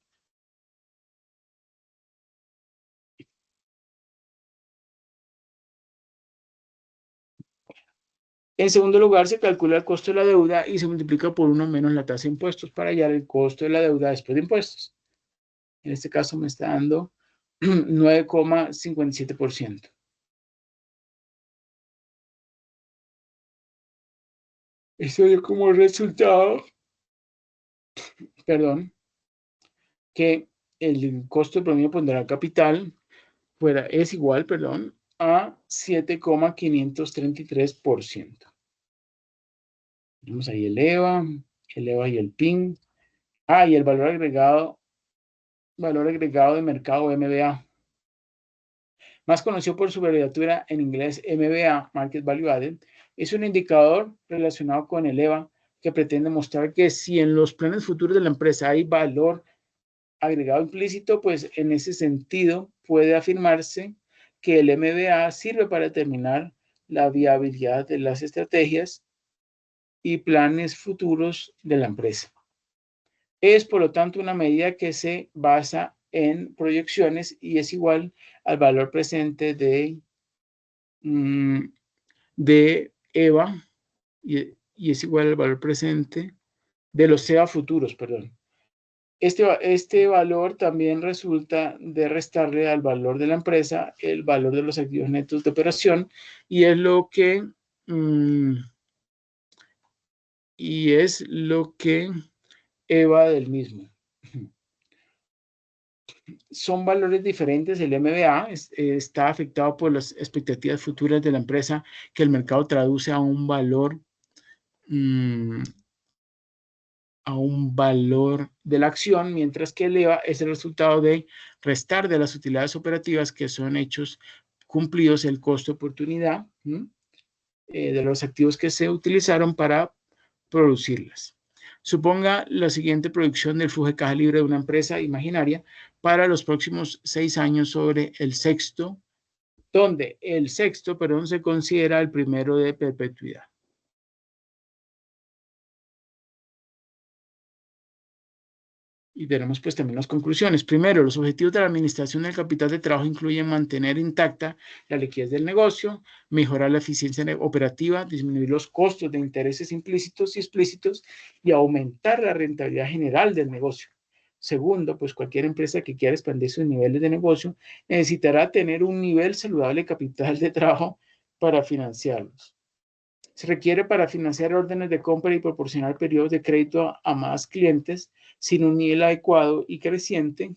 En segundo lugar, se calcula el costo de la deuda y se multiplica por 1 menos la tasa de impuestos para hallar el costo de la deuda después de impuestos. En este caso me está dando 9,57%. Esto dio como resultado, perdón, que el costo de promedio ponderal capital es igual, perdón, a 7,533%. Tenemos ahí el EVA y el PIN. Y el valor agregado de mercado MBA. Más conocido por su abreviatura en inglés MBA, Market Value Added, es un indicador relacionado con el EVA que pretende mostrar que si en los planes futuros de la empresa hay valor agregado implícito, pues en ese sentido puede afirmarse que el MBA sirve para determinar la viabilidad de las estrategias y planes futuros de la empresa. Es, por lo tanto, una medida que se basa en proyecciones y es igual al valor presente de EVA y es igual al valor presente de los EVA futuros, perdón. Este valor también resulta de restarle al valor de la empresa el valor de los activos netos de operación y es lo que EVA del mismo. Son valores diferentes. El MBA está afectado por las expectativas futuras de la empresa que el mercado traduce a un valor de la acción, mientras que el EVA es el resultado de restar de las utilidades operativas que son hechos cumplidos el costo de oportunidad de los activos que se utilizaron para producirlas. Suponga la siguiente proyección del flujo de caja libre de una empresa imaginaria para los próximos 6 años sobre el sexto, donde el sexto, perdón, se considera el primero de perpetuidad. Y veremos pues también las conclusiones. Primero, los objetivos de la administración del capital de trabajo incluyen mantener intacta la liquidez del negocio, mejorar la eficiencia operativa, disminuir los costos de intereses implícitos y explícitos y aumentar la rentabilidad general del negocio. Segundo, pues cualquier empresa que quiera expandir sus niveles de negocio necesitará tener un nivel saludable de capital de trabajo para financiarlos. Se requiere para financiar órdenes de compra y proporcionar periodos de crédito a más clientes sin un nivel adecuado y creciente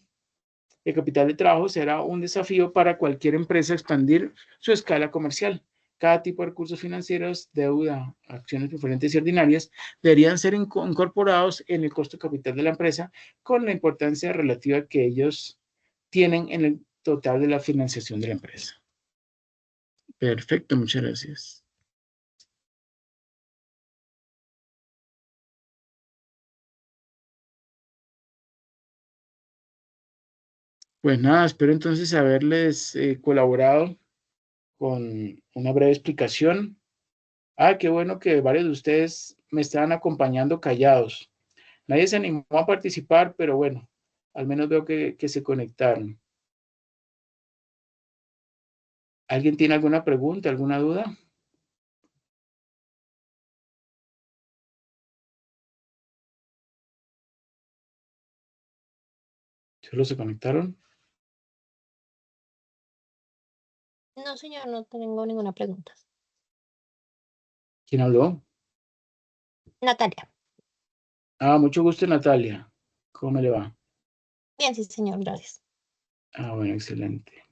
de capital de trabajo. Será un desafío para cualquier empresa expandir su escala comercial. Cada tipo de recursos financieros, deuda, acciones preferentes y ordinarias, deberían ser incorporados en el costo de capital de la empresa con la importancia relativa que ellos tienen en el total de la financiación de la empresa. Perfecto, muchas gracias. Pues nada, espero entonces haberles colaborado con una breve explicación Ah, qué bueno que varios de ustedes me estaban acompañando callados. Nadie se animó a participar, pero bueno, al menos veo que se conectaron. ¿Alguien tiene alguna pregunta, alguna duda? ¿Solo se conectaron? No, señor, no tengo ninguna pregunta. ¿Quién habló? Natalia. Ah, mucho gusto, Natalia. ¿Cómo me le va? Bien, sí, señor, gracias. Ah, bueno, excelente.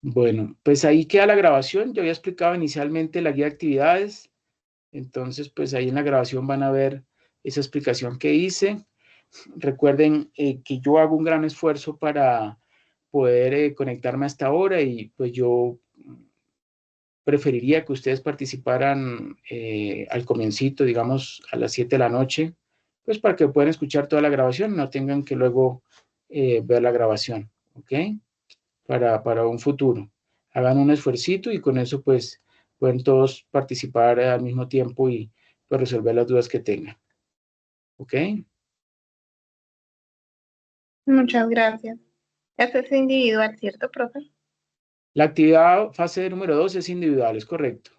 Bueno, pues ahí queda la grabación. Yo había explicado inicialmente la guía de actividades. Entonces, pues ahí en la grabación van a ver esa explicación que hice. Recuerden que yo hago un gran esfuerzo para poder conectarme hasta ahora y pues yo preferiría que ustedes participaran al comiencito, digamos a las 7 de la noche, pues para que puedan escuchar toda la grabación, no tengan que luego ver la grabación, ¿ok? Para un futuro. Hagan un esfuercito y con eso pues pueden todos participar al mismo tiempo y pues, resolver las dudas que tengan, ¿ok? Muchas gracias. Este es individual, ¿cierto, profe? La actividad fase número 2 es individual, es correcto.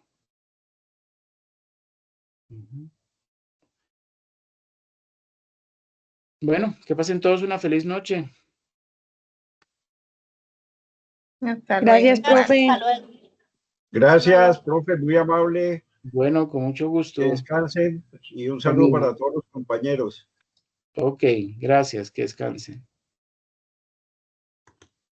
Bueno, que pasen todos una feliz noche. Hasta Gracias, luego. profe. Hasta luego. Gracias, profe, muy amable. Bueno, con mucho Que gusto. descansen y un Lo saludo mismo. para todos los compañeros. Ok, gracias, que descansen.